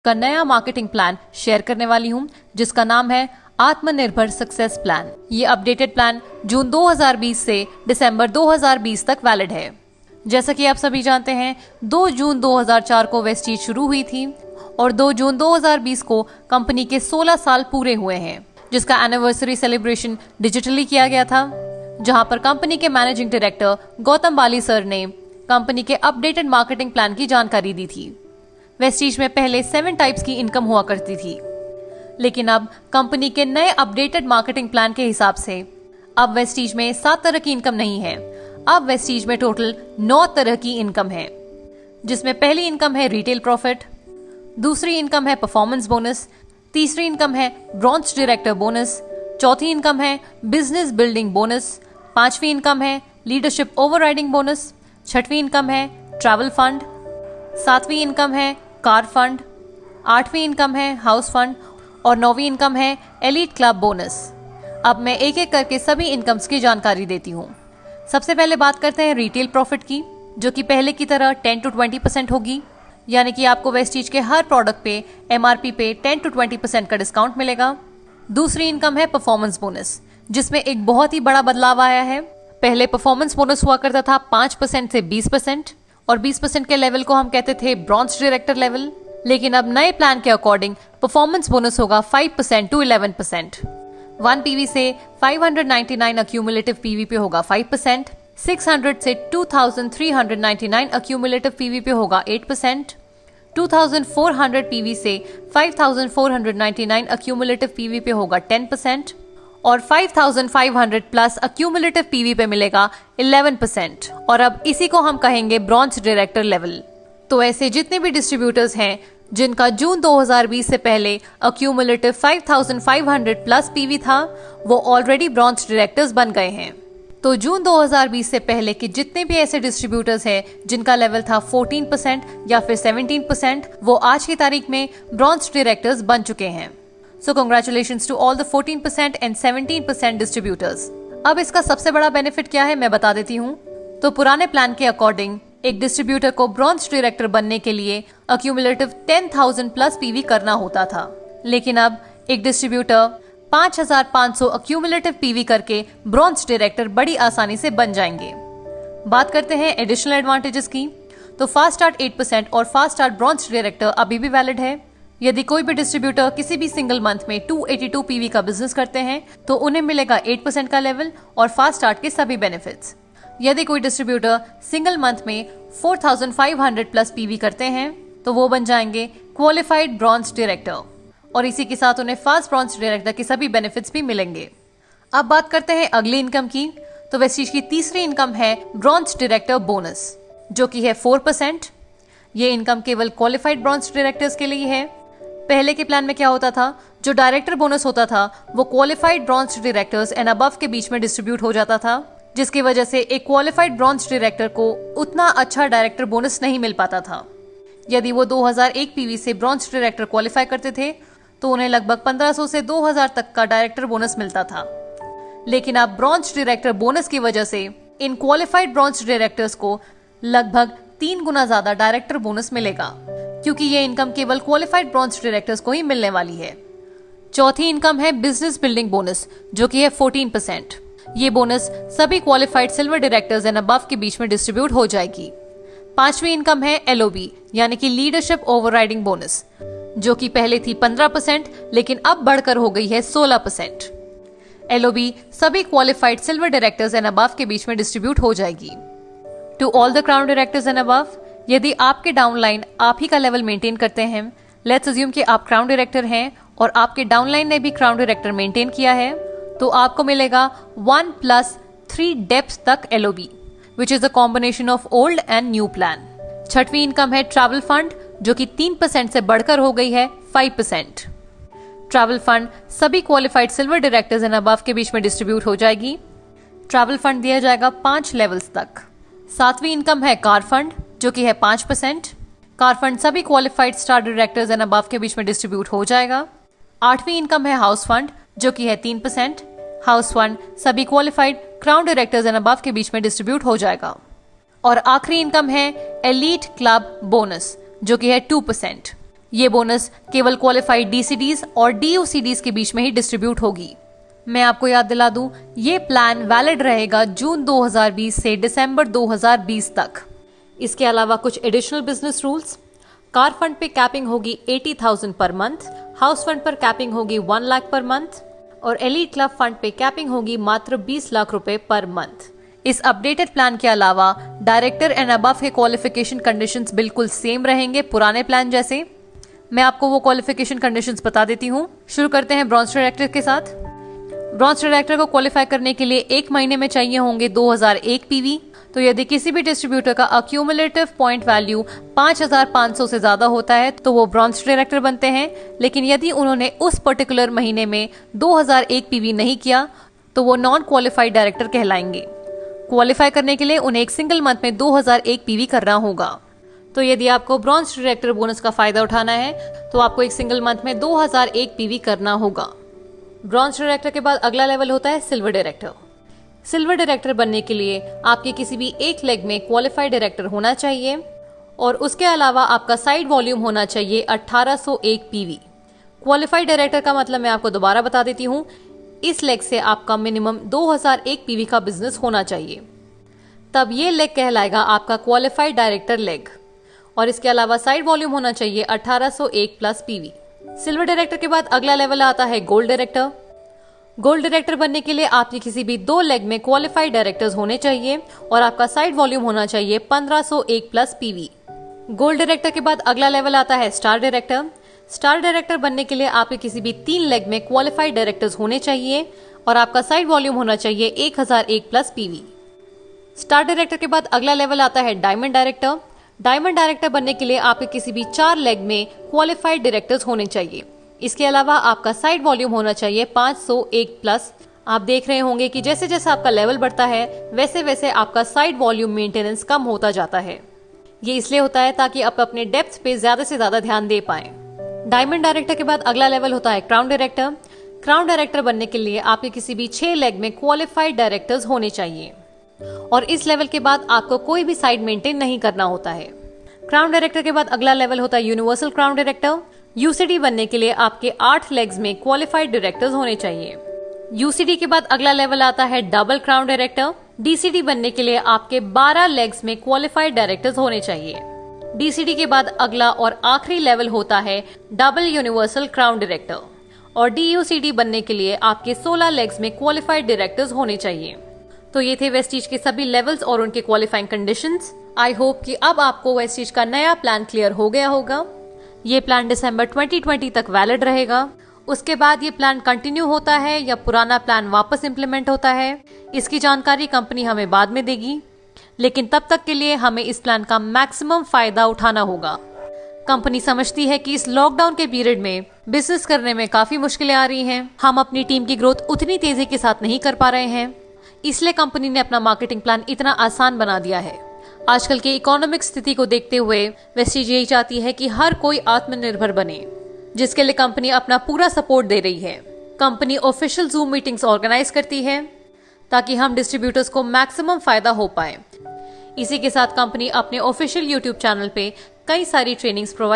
का नया marketing plan share करने वाली हूं, जिसका नाम है आत्मनिर्भर सक्सेस प्लान। ये अपडेटेड प्लान जून 2020 से दिसंबर 2020 तक वैलिड है। जैसा कि आप सभी जानते हैं, 2 जून 2004 को वेस्टीज शुरू हुई थी और 2 जून 2020 को कंपनी के 16 साल पूरे हुए हैं, जिसका एनिवर्सरी सेलिब्रेशन डिजिटली किया गया था, जहां पर कंपनी के मैनेजिंग डायरेक्टर गौतम बाली सर ने कंपनी के अपडेटेड मार्केटिंग प्लान की जानकारी दी थी। वेस्टीज में पहले 7 टाइप्स की इनकम हुआ करती थी, लेकिन अब कंपनी के नए अपडेटेड मार्केटिंग प्लान के हिसाब से अब वेस्टीज में 7 तरह की इनकम नहीं है। अब वेस्टीज में टोटल 9 तरह की इनकम है, जिसमें पहली इनकम है रिटेल प्रॉफिट, दूसरी इनकम है परफॉर्मेंस बोनस, तीसरी इनकम है ब्रॉन्ज डायरेक्टर बोनस, चौथी इनकम है बिजनेस बिल्डिंग बोनस, पांचवी इनकम है लीडरशिप ओवरराइडिंग बोनस, छठवीं इनकम है ट्रैवल फंड, सातवीं इनकम है कार फंड, आठवीं इनकम है हाउस फंड और 9वीं इनकम है एलीट क्लब बोनस। अब मैं एक एक करके सभी इनकम्स की जानकारी देती हूँ। सबसे पहले बात करते हैं रिटेल प्रॉफिट की, जो कि पहले की तरह 10 to 20% होगी, यानी कि आपको वेस्टीज के हर प्रोडक्ट पे एमआरपी पे 10 to 20% का डिस्काउंट मिलेगा। दूसरी इनकम है परफॉर्मेंस बोनस, जिसमें एक बहुत ही बड़ा बदलाव आया है। पहले परफॉर्मेंस बोनस हुआ करता था 5% से 20% और 20% के लेवल को हम कहते थे ब्रॉन्ज डायरेक्टर लेवल, लेकिन अब नए प्लान के अकॉर्डिंग परफॉर्मेंस बोनस होगा 5% to 11%। 1 पीवी से 599 अक्यूमुलेटिव पीवी पे होगा 5%, 600 से 2399 अक्यूमुलेटिव पीवी पे होगा 8%, 2400 पीवी से 5499 अक्यूमुलेटिव पीवी पे होगा 10% और 5500 प्लस अक्यूमुलेटिव पीवी पे मिलेगा 11%। और अब इसी को हम कहेंगे ब्रॉन्ज डायरेक्टर लेवल। तो ऐसे जितने भी डिस्ट्रीब्यूटर्स हैं जिनका जून 2020 से पहले अक्यूमुलेटिव 5500 प्लस पीवी था, वो ऑलरेडी ब्रॉन्ज डायरेक्टर्स बन गए हैं। तो जून 2020 से पहले के जितने भी ऐसे डिस्ट्रीब्यूटर्स हैं जिनका लेवल था 14% या फिर 17%, वो आज की तारीख में ब्रॉन्ज डायरेक्टर्स बन चुके हैं। So congratulations to all the 14% and 17% distributors. अब इसका सबसे बड़ा बेनिफिट क्या है मैं बता देती हूँ। तो पुराने प्लान के अकॉर्डिंग एक डिस्ट्रीब्यूटर को ब्रॉन्ज डायरेक्टर बनने के लिए अक्यूमुलेटिव 10,000 प्लस पीवी करना होता था, लेकिन अब एक डिस्ट्रीब्यूटर 5,500 अक्यूमुलेटिव पीवी करके ब्रॉन्ज डायरेक्टर बड़ी आसानी से बन जाएंगे। बात करते हैं एडिशनल एडवांटेजेस की। तो फास्ट स्टार्ट 8% और फास्ट स्टार्ट ब्रॉन्ज डायरेक्टर अभी भी वैलिड है। यदि कोई भी डिस्ट्रीब्यूटर किसी भी सिंगल मंथ में 282 पीवी का बिजनेस करते हैं तो उन्हें मिलेगा 8% का लेवल और फास्ट स्टार्ट के सभी बेनिफिट्स। यदि कोई डिस्ट्रीब्यूटर सिंगल मंथ में 4500 प्लस पीवी करते हैं तो वो बन जाएंगे क्वालिफाइड ब्रॉन्ज डायरेक्टर और इसी के साथ उन्हें फास्ट ब्रॉन्ज डायरेक्टर के सभी बेनिफिट्स भी मिलेंगे। अब बात करते हैं अगली इनकम की। तो वेस्टीज की तीसरी इनकम है ब्रॉन्ज डायरेक्टर बोनस, जो कि है 4%। ये इनकम केवल क्वालिफाइड ब्रॉन्ज डायरेक्टर्स के लिए है। पहले के प्लान में क्या होता था, जो डायरेक्टर बोनस होता था वो qualified bronze directors and above के बीच में डिस्ट्रीब्यूट हो जाता था, जिसकी वजह से एक क्वालिफाइड ब्रॉन्ज डायरेक्टर को उतना अच्छा डायरेक्टर बोनस नहीं मिल पाता था। यदि वो 2001 पीवी से ब्रॉन्ज डायरेक्टर क्वालिफाई करते थे तो उन्हें लगभग 1500 से 2000 तक का डायरेक्टर बोनस मिलता था। लेकिन अब ब्रॉन्ज डायरेक्टर बोनस की वजह से इन क्वालिफाइड ब्रॉन्ज डायरेक्टर्स को लगभग 3 गुना ज्यादा डायरेक्टर बोनस मिलेगा, क्योंकि ये इनकम केवल क्वालिफाइड ब्रॉन्ज डायरेक्टर्स को ही मिलने वाली है। चौथी इनकम है बिजनेस बिल्डिंग बोनस, जो कि है 14%। ये बोनस सभी qualified silver directors and above के बीच में डिस्ट्रीब्यूट हो जाएगी। पांचवी इनकम है एलओबी, यानी कि लीडरशिप ओवरराइडिंग बोनस, जो कि पहले थी 15% लेकिन अब बढ़कर हो गई है 16%। एलओबी सभी qualified silver directors and above के बीच में डिस्ट्रीब्यूट हो जाएगी। To all the crown directors and above, यदि आपके डाउनलाइन आप ही का लेवल मेंटेन करते हैं, लेट्स अज्यूम कि आप क्राउन डायरेक्टर हैं और आपके डाउनलाइन ने भी क्राउन डायरेक्टर मेंटेन किया है, तो आपको मिलेगा 1+3 डेप्थ तक LOB, which is the combination of old and new plan. छठवीं इनकम है ट्रैवल फंड, जो कि 3% से बढ़कर हो गई है 5%। ट्रैवल फंड सभी qualified silver directors and above के बीच में डिस्ट्रीब्यूट हो जाएगी। ट्रैवल फंड दिया जाएगा 5 लेवल्स तक। सातवीं इनकम है कार फंड, जो कि है 5%। कार फंड सभी qualified star directors and above के बीच में डिस्ट्रीब्यूट हो जाएगा। आठवीं इनकम है हाउस फंड, जो कि है 3%। हाउस फंड सभी qualified crown directors and above के बीच में डिस्ट्रीब्यूट हो जाएगा। और आखिरी इनकम है एलीट क्लब बोनस, जो कि है 2%। ये बोनस केवल क्वालिफाइड डीसीडीज और डीयूसीडीज के बीच में ही डिस्ट्रीब्यूट होगी। मैं आपको याद दिला दूं, ये प्लान वैलिड रहेगा जून 2020 से दिसंबर 2020 तक। इसके अलावा कुछ additional business rules. Car fund पे कैपिंग होगी 80,000 पर मंथ, हाउस फंड पर कैपिंग होगी 1 लाख पर मंथ और एलीट क्लब फंड पे कैपिंग होगी मात्र 20 लाख रुपए पर मंथ। इस अपडेटेड प्लान के अलावा डायरेक्टर एंड अबव के क्वालिफिकेशन कंडीशंस बिल्कुल सेम रहेंगे पुराने प्लान जैसे। मैं आपको वो क्वालिफिकेशन कंडीशंस बता देती हूँ। शुरू करते हैं ब्रॉन्ज डायरेक्टर के साथ। ब्रॉन्ज डायरेक्टर को क्वालिफाई करने के लिए 1 महीने में चाहिए होंगे 2001 पीवी। तो यदि किसी भी डिस्ट्रीब्यूटर का अक्यूमुलेटिव पॉइंट वैल्यू 5500 से ज्यादा होता है तो वो ब्रॉन्ज डायरेक्टर बनते हैं। लेकिन यदि उन्होंने उस पर्टिकुलर महीने में 2001 पीवी नहीं किया तो वो नॉन क्वालिफाइड डायरेक्टर कहलाएंगे। क्वालिफाई करने के लिए उन्हें एक सिंगल मंथ में 2001 पीवी करना होगा। तो यदि आपको ब्रॉन्ज डायरेक्टर बोनस का फायदा उठाना है तो आपको एक सिंगल मंथ में 2001 पीवी करना होगा। ब्रॉन्ज डायरेक्टर के बाद अगला लेवल होता है सिल्वर डायरेक्टर। सिल्वर डायरेक्टर बनने के लिए आपके किसी भी एक लेग में क्वालिफाइड डायरेक्टर होना चाहिए और उसके अलावा आपका साइड वॉल्यूम होना चाहिए 1801 पीवी। क्वालिफाइड डायरेक्टर का मतलब मैं आपको दोबारा बता देती हूँ, इस लेग से आपका मिनिमम 2001 पीवी का बिजनेस होना चाहिए, तब ये लेग कहलाएगा आपका क्वालिफाइड डायरेक्टर लेग। और इसके अलावा साइड वॉल्यूम होना चाहिए 1801 प्लस पीवी। सिल्वर डायरेक्टर के बाद अगला लेवल आता है गोल्ड डायरेक्टर। गोल्ड डायरेक्टर बनने के लिए आपके किसी भी 2 लेग में क्वालिफाइड डायरेक्टर्स होने चाहिए और आपका साइड वॉल्यूम होना चाहिए 1501 प्लस पीवी। गोल्ड डायरेक्टर के बाद अगला लेवल आता है स्टार डायरेक्टर। स्टार डायरेक्टर बनने के लिए आपके किसी भी 3 लेग में क्वालिफाइड डायरेक्टर्स होने चाहिए और आपका साइड वॉल्यूम होना चाहिए 1001 प्लस पीवी। स्टार डायरेक्टर के बाद अगला लेवल आता है डायमंड डायरेक्टर। डायमंड डायरेक्टर बनने के लिए आपके किसी भी 4 लेग में क्वालिफाइड डायरेक्टर्स होने चाहिए। इसके अलावा आपका साइड वॉल्यूम होना चाहिए 501 प्लस। आप देख रहे होंगे कि जैसे जैसे आपका लेवल बढ़ता है वैसे वैसे आपका साइड वॉल्यूम मेंटेनेंस कम होता जाता है। ये इसलिए होता है ताकि आप अपने डेप्थ पे ज्यादा से ज्यादा ध्यान दे पाएं। डायमंड डायरेक्टर के बाद अगला लेवल होता है क्राउन डायरेक्टर। क्राउन डायरेक्टर बनने के लिए आपके किसी भी 6 लेग में क्वालिफाइड डायरेक्टर्स होने चाहिए और इस लेवल के बाद आपको कोई भी साइड मेंटेन नहीं करना होता है। क्राउन डायरेक्टर के बाद अगला लेवल होता है यूनिवर्सल क्राउन डायरेक्टर। यूसीडी बनने के लिए आपके 8 लेग्स में क्वालिफाइड डायरेक्टर्स होने चाहिए। यूसीडी के बाद अगला लेवल आता है डबल क्राउन डायरेक्टर। डीसीडी बनने के लिए आपके 12 लेग्स में क्वालिफाइड डायरेक्टर्स होने चाहिए। डीसीडी के बाद अगला और आखिरी लेवल होता है डबल यूनिवर्सल क्राउन डायरेक्टर और डीयूसीडी बनने के लिए आपके 16 लेग्स में क्वालिफाइड डायरेक्टर्स होने चाहिए। तो ये थे वेस्टीज के सभी लेवल्स और उनके क्वालिफाइंग कंडीशंस। आई होप कि अब आपको वेस्टीज का नया प्लान क्लियर हो गया होगा। ये प्लान दिसंबर 2020 तक वैलिड रहेगा। उसके बाद ये प्लान कंटिन्यू होता है या पुराना प्लान वापस इंप्लीमेंट होता है, इसकी जानकारी कंपनी हमें बाद में देगी, लेकिन तब तक के लिए हमें इस प्लान का मैक्सिमम फायदा उठाना होगा। कंपनी समझती है कि इस लॉकडाउन के पीरियड में बिजनेस करने में काफी मुश्किलें आ रही हैं। हम अपनी टीम की ग्रोथ उतनी तेजी के साथ नहीं कर पा रहे हैं, इसलिए कंपनी ने अपना मार्केटिंग प्लान इतना आसान बना दिया है। आजकल की इकोनॉमिक स्थिति को देखते हुए वेस्टीज यही चाहती है कि हर कोई आत्मनिर्भर बने, जिसके लिए कंपनी अपना पूरा सपोर्ट दे रही है। Company official Zoom meetings organise करती है ताकि हम डिस्ट्रीब्यूटर्स को मैक्सिमम फायदा हो पाए। इसी के साथ कंपनी अपने ऑफिशियल यूट्यूब चैनल पे कई सारी ट्रेनिंग्स प्रोवाइड